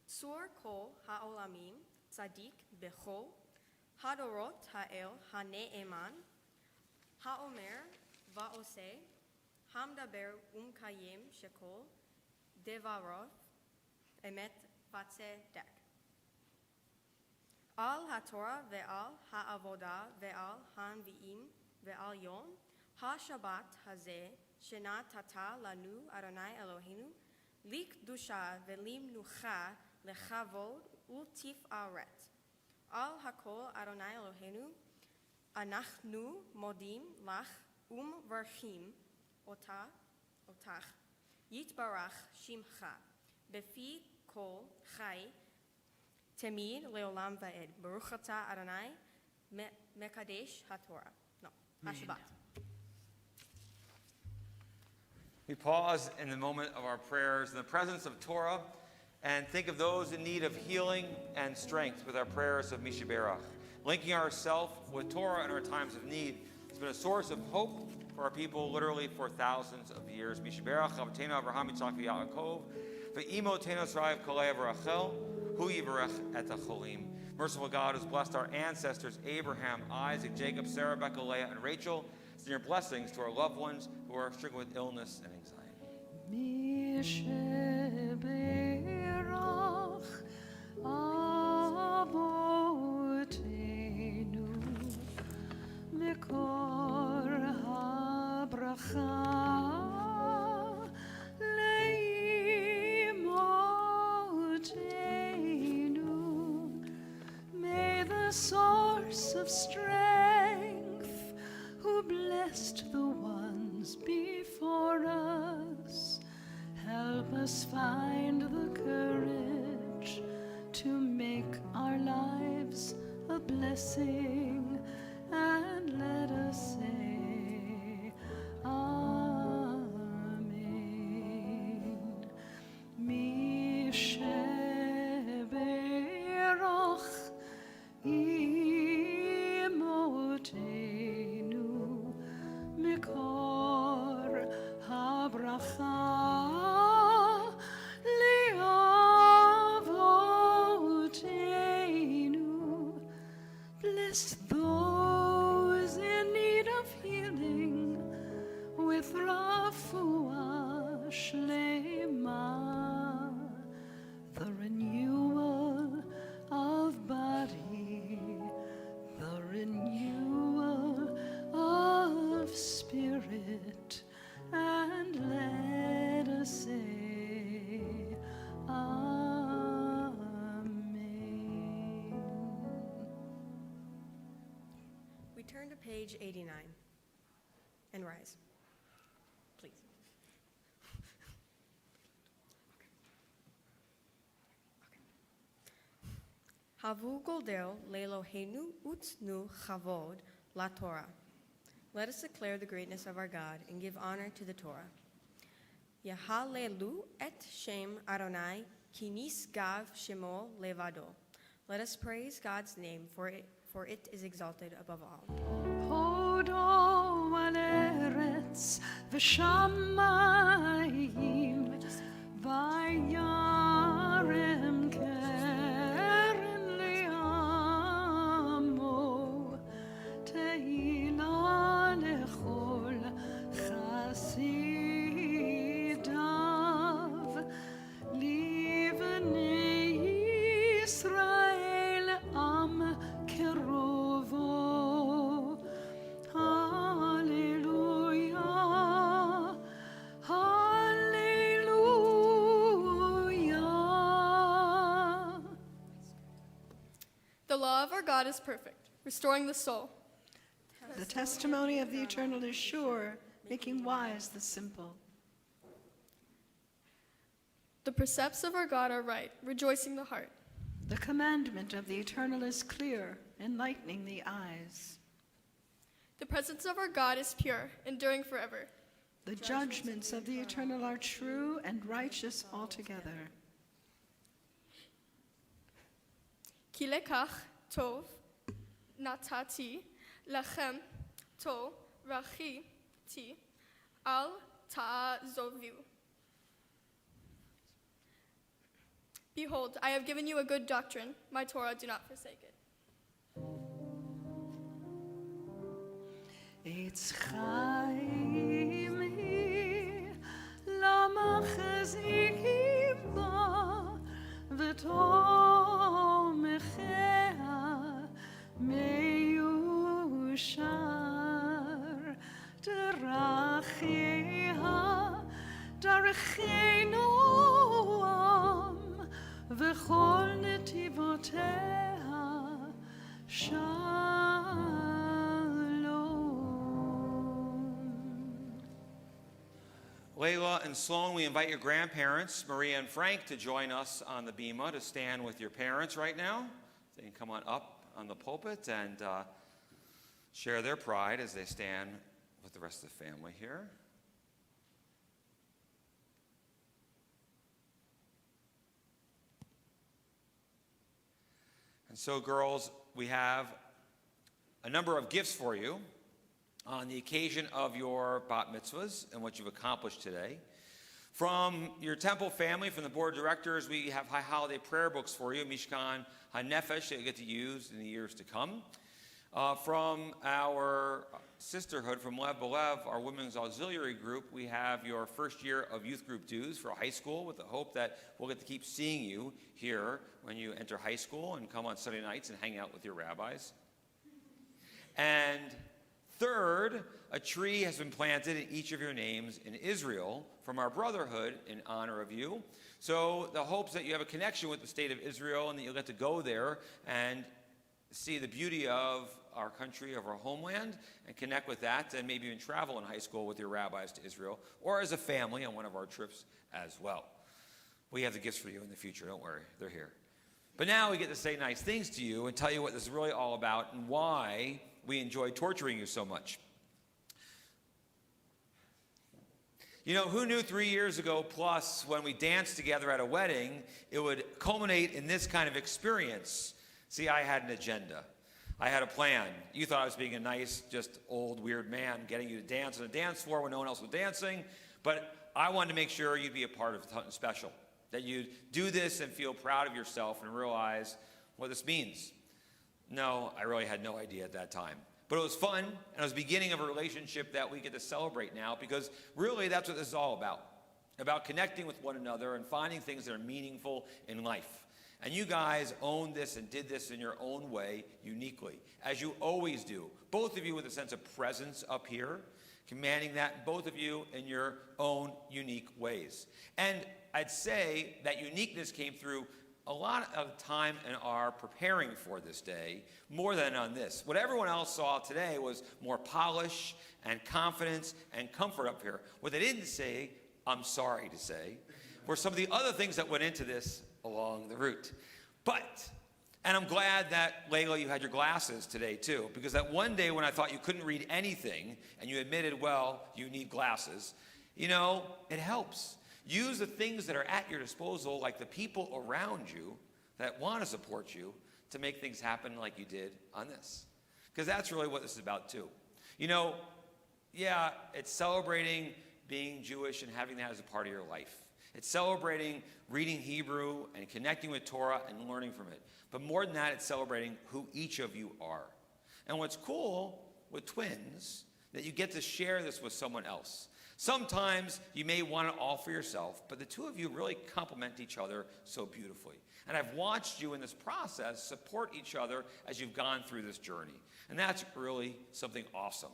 tzur kol ha'olamim, tzadik bechol, hadorot ha'el ha'ne'eman, ha'omer va'oseh, hamdaber umkayem shekol, devarov, emet vatzedek. Al haTorah ve'al ha'avodah ve'al hanvi'im ve'al yom ha'shabbat hazeh shenatata lanu Adonai Eloheinu likdusha ve'limnucha lechavod u'tif'aret. Al hakol Adonai Eloheinu anachnu modim lach verchim otach yitbarach shimcha befi kol chai Temid leolam va'ed. Baruch atah Adonai mekadesh haTorah. No, HaShabbat. We pause in the moment of our prayers in the presence of Torah and think of those in need of healing and strength with our prayers of Mishaberach. Linking ourselves with Torah in our times of need has been a source of hope for our people literally for thousands of years. Mishaberach, Avotenu Avraham, Yitzchak, Yaakov, ve'imotenu Sarav Kalei Rachel, Hu Yivarech et HaCholim. Merciful God has blessed our ancestors Abraham, Isaac, Jacob, Sarah, Rebecca, Leah, and Rachel. Send your blessings to our loved ones who are stricken with illness and anxiety. Mishaberach Avotenu Mikor HaBracha the source of strength, who blessed the ones before us, help us find the courage to make our lives a blessing, and let us say, Amen. Mishaberach Imotenu mikor habracha liavotenu. Bless those in need of healing with refuah shlema, the renewal of body, the renewal of spirit, and let us say, Amen. We turn to page 89 and rise, please. Havu goldel le'Eloheinu utnu chavod la Torah. Let us declare the greatness of our God and give honor to the Torah. Yahalelu et shem Adonai ki nisgav shemo levado. Let us praise God's name, for it is exalted above all. Hodo al eretz v'shamayim vayarem keren li'amo tehila lechol chasid. The law of our God is perfect, restoring the soul. The testimony of the eternal is sure, making wise the simple. The precepts of our God are right, rejoicing the heart. The commandment of the eternal is clear, enlightening the eyes. The presence of our God is pure, enduring forever. The judgments of the eternal are true and righteous altogether. Ki lekach tov natati lachem to rachiti al ta'azovu. Behold, I have given you a good doctrine. My Torah, do not forsake it. Eitz chaim hi, lama chazikim ba, v'tom mechea meyushar, derachia, darachenu am, v'chol netivotea, shalom. Layla and Sloane, we invite your grandparents, Maria and Frank, to join us on the bima to stand with your parents right now. They can come on up on the pulpit and share their pride as they stand with the rest of the family here. And so, girls, we have a number of gifts for you on the occasion of your bat mitzvahs and what you've accomplished today. From your temple family, from the board of directors, we have high holiday prayer books for you, Mishkan HaNefesh, that you get to use in the years to come. From our sisterhood, from Lev B'Lev, our women's auxiliary group, we have your first year of youth group dues for high school, with the hope that we'll get to keep seeing you here when you enter high school and come on Sunday nights and hang out with your rabbis. And third, a tree has been planted in each of your names in Israel from our brotherhood in honor of you. So the hopes that you have a connection with the state of Israel and that you'll get to go there and see the beauty of our country, of our homeland, and connect with that, and maybe even travel in high school with your rabbis to Israel, or as a family on one of our trips as well. We have the gifts for you in the future, don't worry, they're here. But now we get to say nice things to you and tell you what this is really all about and why we enjoy torturing you so much. You know, who knew 3 years ago plus when we danced together at a wedding, it would culminate in this kind of experience? See, I had an agenda. I had a plan. You thought I was being a nice, just old, weird man, getting you to dance on a dance floor when no one else was dancing. But I wanted to make sure you'd be a part of something special, that you'd do this and feel proud of yourself and realize what this means. No, I really had no idea at that time. But it was fun, and it was the beginning of a relationship that we get to celebrate now, because really that's what this is all about connecting with one another and finding things that are meaningful in life. And you guys owned this and did this in your own way, uniquely, as you always do. Both of you with a sense of presence up here, commanding that, both of you in your own unique ways. And I'd say that uniqueness came through a lot of time in our preparing for this day, more than on this. What everyone else saw today was more polish and confidence and comfort up here. What they didn't say, I'm sorry to say, were some of the other things that went into this along the route. And I'm glad that, Layla, you had your glasses today too, because that one day when I thought you couldn't read anything, and you admitted, well, you need glasses, you know, it helps. Use the things that are at your disposal, like the people around you that want to support you, to make things happen like you did on this. Because that's really what this is about too. You know, yeah, it's celebrating being Jewish and having that as a part of your life. It's celebrating reading Hebrew and connecting with Torah and learning from it. But more than that, it's celebrating who each of you are. And what's cool with twins, that you get to share this with someone else. Sometimes you may want it all for yourself, but the two of you really complement each other so beautifully. And I've watched you in this process support each other as you've gone through this journey. And that's really something awesome.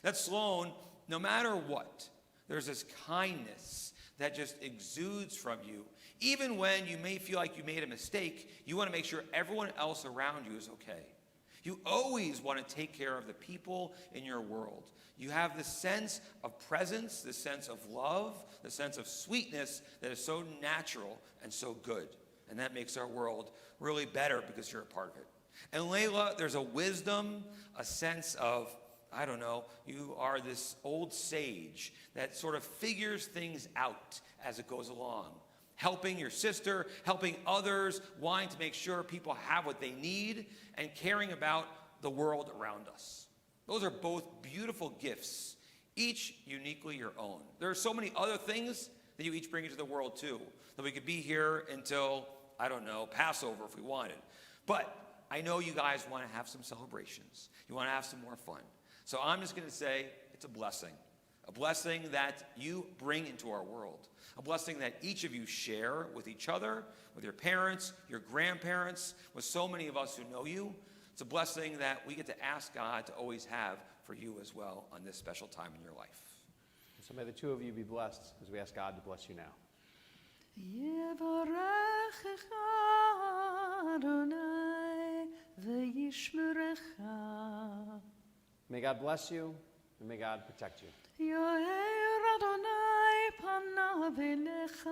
That Sloane, no matter what, there's this kindness that just exudes from you, even when you may feel like you made a mistake, you want to make sure everyone else around you is okay. You always want to take care of the people in your world. You have this sense of presence, this sense of love, the sense of sweetness that is so natural and so good. And that makes our world really better because you're a part of it. And Layla, there's a wisdom, a sense of, I don't know, you are this old sage that sort of figures things out as it goes along. Helping your sister, helping others, wanting to make sure people have what they need, and caring about the world around us. Those are both beautiful gifts, each uniquely your own. There are so many other things that you each bring into the world too, that we could be here until, I don't know, Passover if we wanted. But I know you guys want to have some celebrations. You want to have some more fun. So I'm just going to say it's a blessing that you bring into our world, a blessing that each of you share with each other, with your parents, your grandparents, with so many of us who know you. It's a blessing that we get to ask God to always have for you as well on this special time in your life. So may the two of you be blessed as we ask God to bless you now. יברכך אדוני וישמרך. May God bless you and may God protect you. יאר אדוני פניו אליך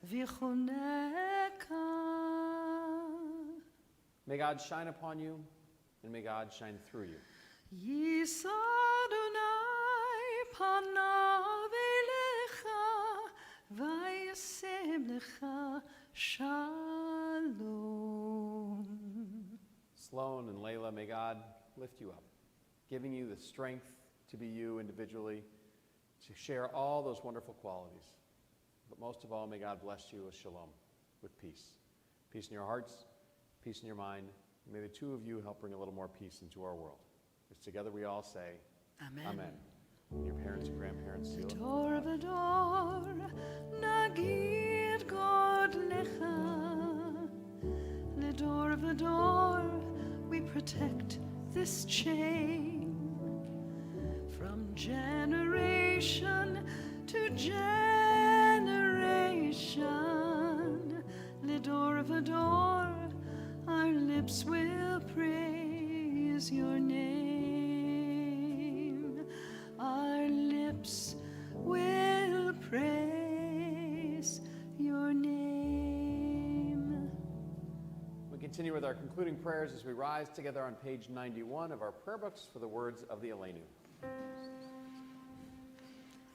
ויחונך. May God shine upon you and may God shine through you. יישא אדוני פניו אליך וישם לך שלום. Sloane and Layla, may God lift you up, giving you the strength to be you individually, to share all those wonderful qualities. But most of all, may God bless you with shalom, with peace. Peace in your hearts, peace in your mind. May the two of you help bring a little more peace into our world. As together we all say, Amen. Amen. And your parents and grandparents seal it. דור ודור נגיד גודלך. לדור ודור we protect this chain. From generation to generation. לדור ודור our lips will praise your name. Our lips will praise your name. We continue with our concluding prayers as we rise together on page 91 of our prayer books for the words of the Aleinu.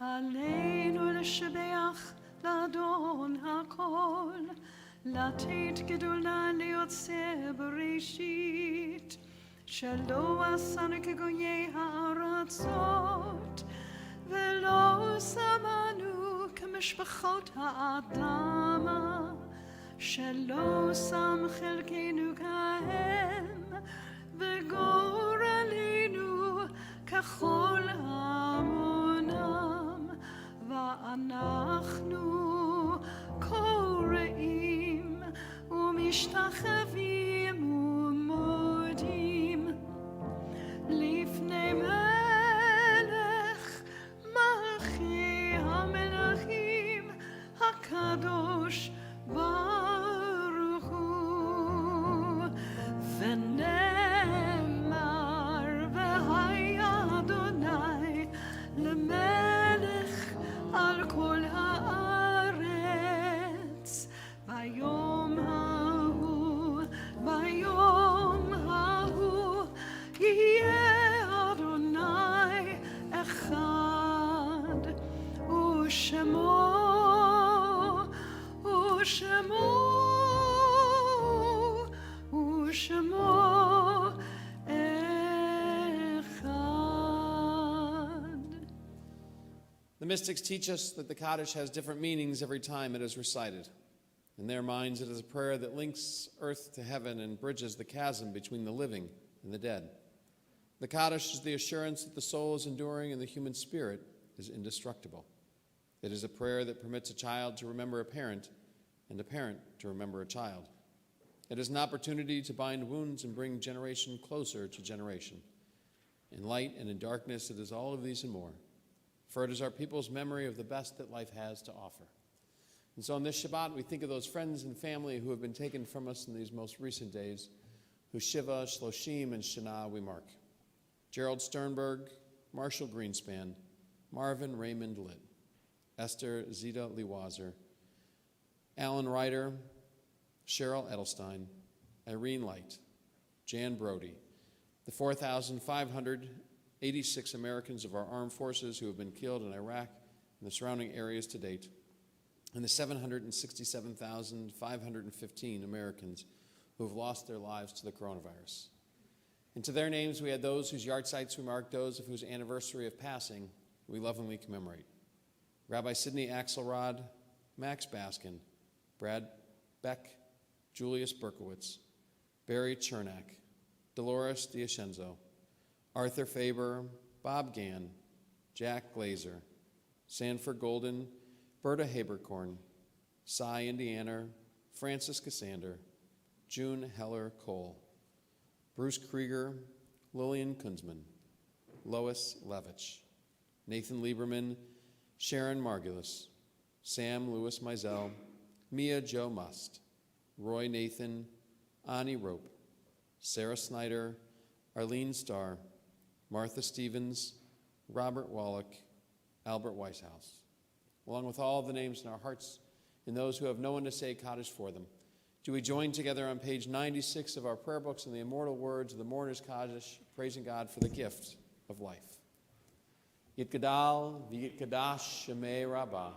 עלינו לשבח לאדון הכל, לתת גדולה ליוצר בראשית, שלא עשנו כגויי הארצות, ולא שמנו כמשפחות האדמה, שלא שם חלקנו כהם, וגורלנו ככל המונם, ואנחנו קוראים ומשתחווים ומודים לפני מלך מלכי המלכים הקדוש ברוך הוא. ונאמר והיה אדוני למלך על כל הארץ ביום ההוא יהיה אדוני אחד ושמו אחד. The mystics teach us that the Kaddish has different meanings every time it is recited. In their minds, it is a prayer that links earth to heaven and bridges the chasm between the living and the dead. The Kaddish is the assurance that the soul is enduring and the human spirit is indestructible. It is a prayer that permits a child to remember a parent and a parent to remember a child. It is an opportunity to bind wounds and bring generation closer to generation. In light and in darkness, it is all of these and more. For it is our people's memory of the best that life has to offer. And so on this Shabbat, we think of those friends and family who have been taken from us in these most recent days, whose Shiva, Shloshim, and Shana we mark. Gerald Sternberg, Marshall Greenspan, Marvin Raymond Litt, Esther Zita Lewazer, Alan Ryder, Cheryl Edelstein, Irene Light, Jan Brody, the 4,586 Americans of our armed forces who have been killed in Iraq and the surrounding areas to date, and the 767,515 Americans who have lost their lives to the coronavirus. And to their names, we add those whose yahrzeits we mark, those of whose anniversary of passing we lovingly commemorate. Rabbi Sidney Axelrod, Max Baskin, Brad Beck, Julius Berkowitz, Barry Chernak, Dolores D'Ascenzo, Arthur Faber, Bob Gann, Jack Glazer, Sanford Golden, Berta Haberkorn, Cy Indiana, Francis Cassander, June Heller Cole, Bruce Krieger, Lillian Kunzman, Lois Levitch, Nathan Lieberman, Sharon Margulis, Sam Lewis Mizell, Mia Jo Must, Roy Nathan, Ani Rope, Sarah Snyder, Arlene Starr, Martha Stevens, Robert Wallach, Albert Weishaus, along with all the names in our hearts and those who have no one to say Kaddish for them. Do we join together on page 96 of our prayer books in the immortal words of the mourner's Kaddish, praising God for the gift of life. Yitgadal v'yitkadash shemei rabbah,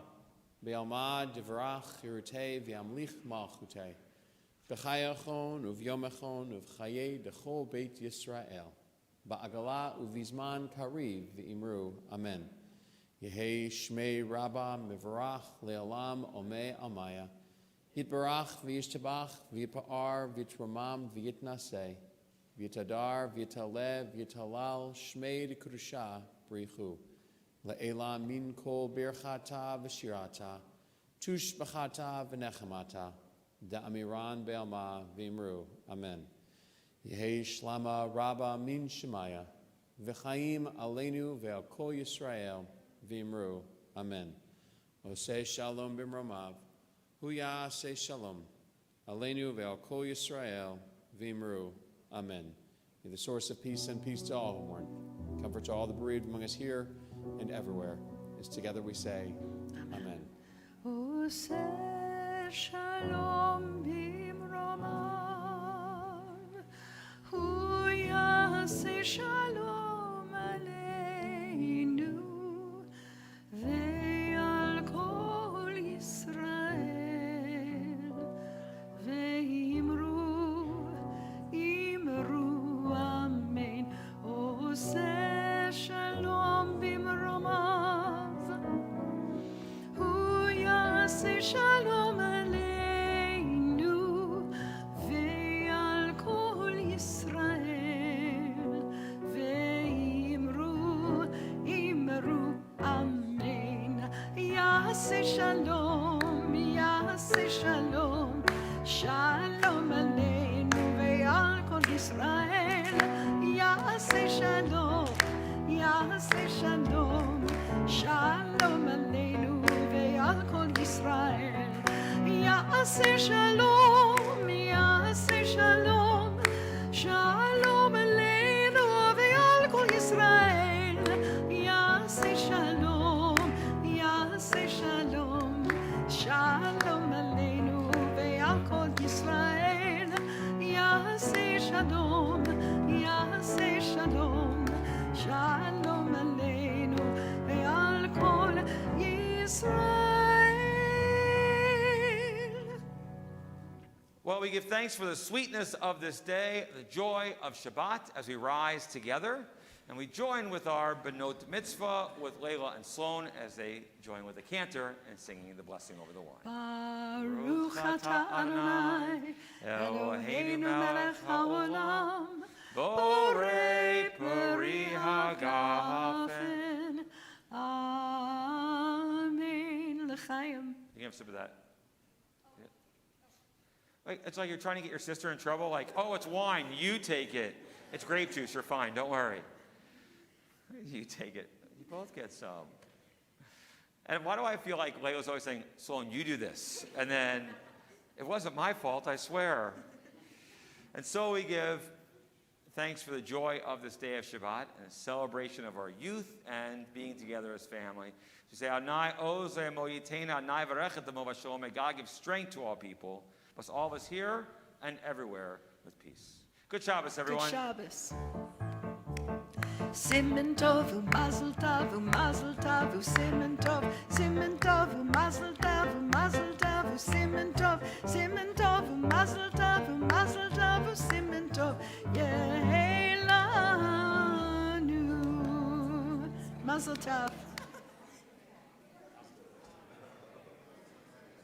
be'alma divrach hirutei v'amlich malchutei, b'chayachon uv'yomechon uv'chayei dechol beit Yisrael, ba'agala uv'izman kariv v'imru, amen. Yehei shmei rabbah mivrach le'olam omei amaya, Yitbarach v'yishtabach v'yipa'ar v'yitramam v'yitnaseh, v'yitadar v'yitalev v'yitalal shmei d'kurusha b'richu, le'ela min kol birchata v'shirata, tushbachata v'nechamata, da'amiran be'alma v'imru, amen. Yehei shlama rabba min shemaya, v'chaim aleinu ve'al kol Yisrael v'imru, amen. Oseh shalom b'mromav, Huya say shalom. Aleinu ve'al kol Yisrael v'imru. Amen. May the source of peace send peace to all who mourn. Comfort to all the bereaved among us here and everywhere. As together we say, Amen. Useh shalom b'mromav. Huya say shalom aleinu ve'al kol Yisrael. Shalom aleinu ve'al kol Yisrael ve'imru amen. Yaseh shalom, shalom aleinu ve'al kol Yisrael. Yaseh shalom, shalom aleinu ve'al kol Yisrael. Yaseh shalom, shalom aleinu ve'al kol Yisrael. Yaseh shalom, shalom aleinu ve'al kol Yisrael. Yaseh shalom, shalom aleinu ve'al kol Yisrael. Well, we give thanks for the sweetness of this day, the joy of Shabbat as we rise together. And we join with our Benot Mitzvah with Layla and Sloane as they join with the cantor in singing the blessing over the wine. Baruch atah Adonai, Eloheinu melech haolam, borei peri hagafen. Amen. L'chaim. You can have a sip of that. Yeah. Like, it's like you're trying to get your sister in trouble. Like, oh, it's wine. You take it. It's grape juice. You're fine. Don't worry. You take it. You both get some. And why do I feel like Layla's always saying, Sloane, you do this? And then, it wasn't my fault, I swear. And so we give thanks for the joy of this day of Shabbat and a celebration of our youth and being together as family. We say, Adonai oze moyitena, Adonai varechet emo v'shalom. May God give strength to all people, bless all of us here and everywhere with peace. Good Shabbos, everyone. Good Shabbos. Simen tov u'mazel tov u'mazel tov u'simen tov u'mazel tov u'mazel tov u'simen tov u'mazel tov u'simen tov yehelanu mazel tov.